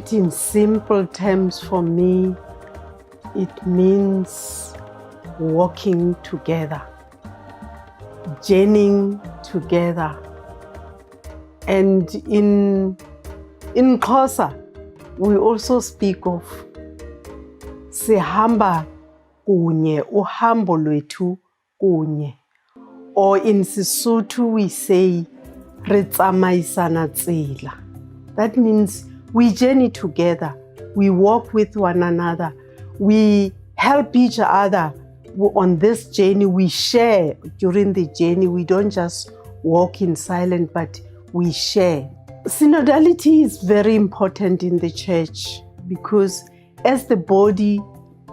it in simple terms for me, it means walking together, journeying together. And in Xhosa, we also speak of sihamba kunye, uhambo lwethu kunye. Or in Sesotho we say re tsamaisana tsela. That means we journey together, we walk with one another, we help each other on this journey, we share during the journey. We don't just walk in silence, but we share. Synodality is very important in the church because as the body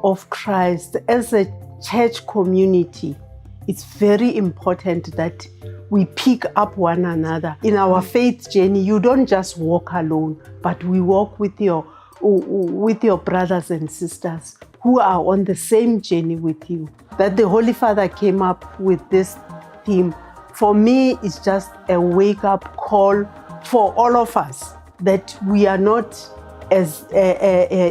of Christ, as a church community, it's very important that we pick up one another. In our faith journey, you don't just walk alone, but we walk with your brothers and sisters who are on the same journey with you. That the Holy Father came up with this theme, for me, it's just a wake-up call for all of us, that we are not as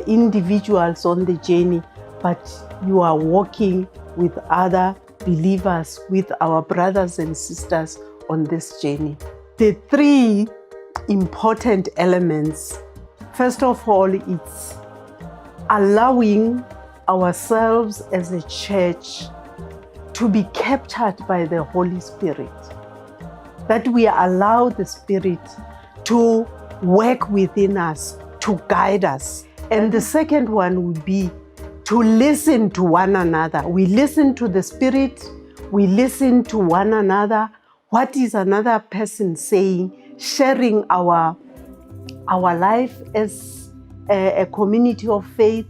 individuals on the journey, but you are walking with other believers, with our brothers and sisters on this journey. The three important elements, first of all, it's allowing ourselves as a church to be captured by the Holy Spirit, that we allow the Spirit to work within us, to guide us. And the second one would be to listen to one another. We listen to the Spirit, we listen to one another. What is another person saying? Sharing our life as a community of faith,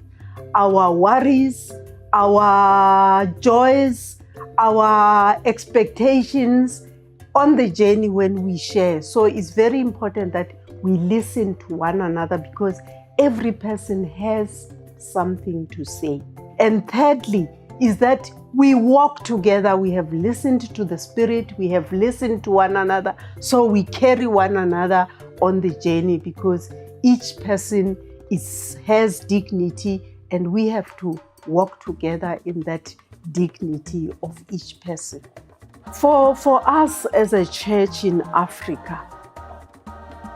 our worries, our joys, our expectations on the journey when we share. So it's very important that we listen to one another because every person has something to say. And thirdly, is that we walk together. We have listened to the Spirit, we have listened to one another, so we carry one another on the journey because each person has dignity and we have to walk together in that dignity of each person. For us as a church in Africa,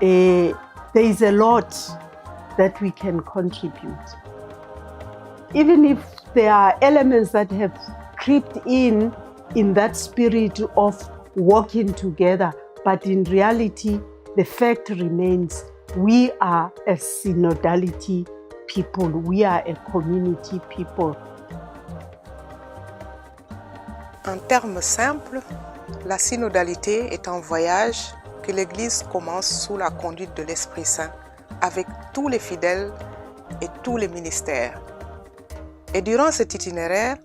there is a lot that we can contribute. Even if there are elements that have crept in that spirit of walking together, but in reality, the fact remains, we are a synodality people, we are a community people. En termes simples, la synodalité est un voyage que l'Église commence sous la conduite de l'Esprit Saint, avec tous les fidèles et tous les ministères. Et durant cet itinéraire,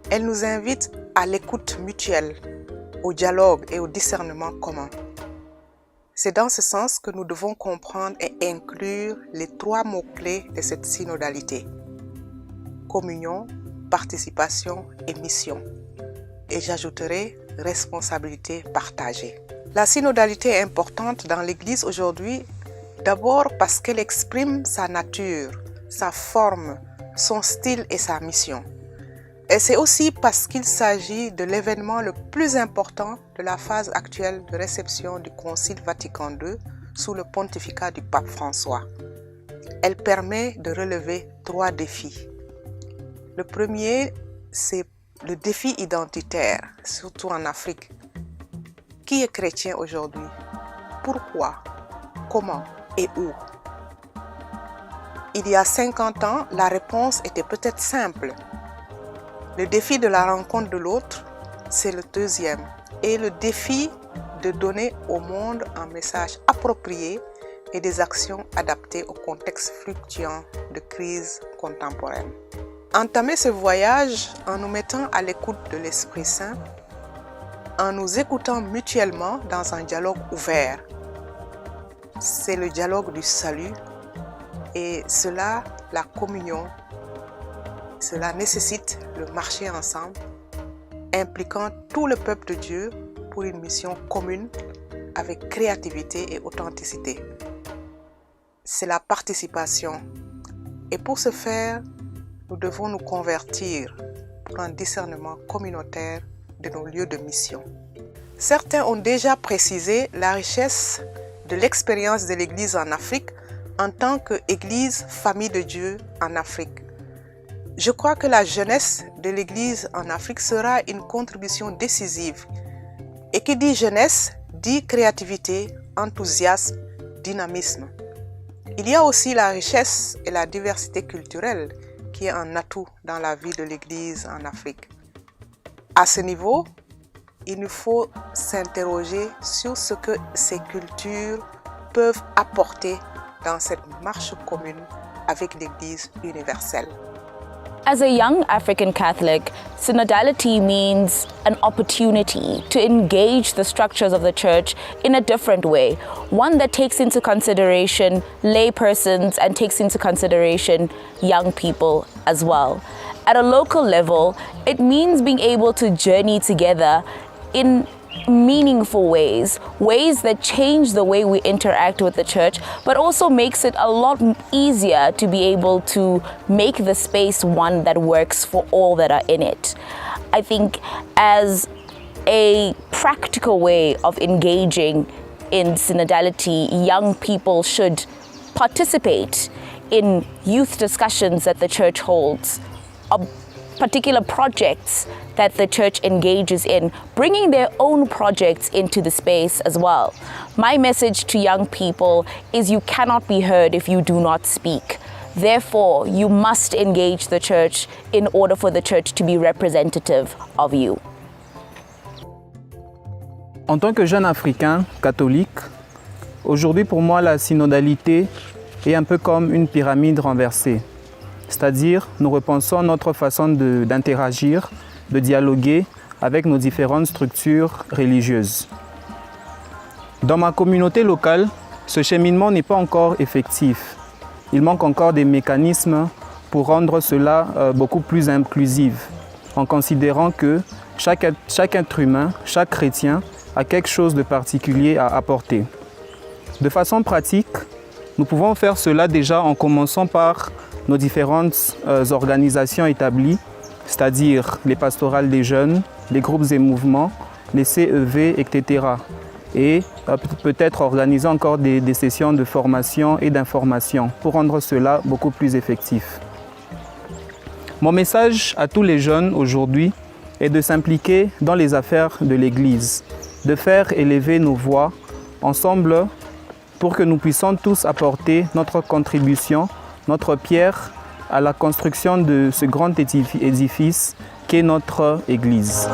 elle nous invite à l'écoute mutuelle, au dialogue et au discernement commun. C'est dans ce sens que nous devons comprendre et inclure les trois mots-clés de cette synodalité: communion, participation et mission. Et j'ajouterai responsabilité partagée. La synodalité est importante dans l'Église aujourd'hui, d'abord parce qu'elle exprime sa nature, sa forme, son style et sa mission. Et c'est aussi parce qu'il s'agit de l'événement le plus important de la phase actuelle de réception du Concile Vatican II sous le pontificat du pape François. Elle permet de relever trois défis. Le premier, c'est le défi identitaire, surtout en Afrique. Qui est chrétien aujourd'hui? Pourquoi? Comment et où? Il y a 50 ans, la réponse était peut-être simple. Le défi de la rencontre de l'autre, c'est le deuxième. Et le défi de donner au monde un message approprié et des actions adaptées au contexte fluctuant de crise contemporaine. Entamer ce voyage en nous mettant à l'écoute de l'Esprit Saint, en nous écoutant mutuellement dans un dialogue ouvert. C'est le dialogue du salut et cela, la communion, cela nécessite le marcher ensemble, impliquant tout le peuple de Dieu pour une mission commune avec créativité et authenticité. c'est la participation. Et pour ce faire, nous devons nous convertir pour un discernement communautaire de nos lieux de mission. Certains ont déjà précisé la richesse de l'expérience de l'Église en Afrique en tant qu'Église famille de Dieu en Afrique. Je crois que la jeunesse de l'Église en Afrique sera une contribution décisive. Et qui dit jeunesse, dit créativité, enthousiasme, dynamisme. Il y a aussi la richesse et la diversité culturelle qui est un atout dans la vie de l'Église en Afrique. À ce niveau, il nous faut s'interroger sur ce que ces cultures peuvent apporter dans cette marche commune avec l'Église universelle. As a young African Catholic, synodality means an opportunity to engage the structures of the church in a different way, one that takes into consideration lay persons and takes into consideration young people as well. At a local level, it means being able to journey together in meaningful ways that change the way we interact with the church, but also makes it a lot easier to be able to make the space one that works for all that are in it. I think as a practical way of engaging in synodality, young people should participate in youth discussions that the church holds, particular projects that the church engages in, bringing their own projects into the space as well. My message to young people is you cannot be heard if you do not speak. Therefore, you must engage the church in order for the church to be representative of you. En tant que jeune africain catholique, aujourd'hui pour moi la synodalité est un peu comme une pyramide renversée. C'est-à-dire, nous repensons notre façon d'interagir, de dialoguer avec nos différentes structures religieuses. Dans ma communauté locale, ce cheminement n'est pas encore effectif. Il manque encore des mécanismes pour rendre cela beaucoup plus inclusif, en considérant que chaque être humain, chaque chrétien, a quelque chose de particulier à apporter. De façon pratique, nous pouvons faire cela déjà en commençant par nos différentes organisations établies, c'est-à-dire les pastorales des jeunes, les groupes et mouvements, les CEV, etc. Et peut-être organiser encore des sessions de formation et d'information pour rendre cela beaucoup plus effectif. Mon message à tous les jeunes aujourd'hui est de s'impliquer dans les affaires de l'Église, de faire élever nos voix ensemble pour que nous puissions tous apporter notre contribution, notre pierre à la construction de ce grand édifice qu'est notre Église.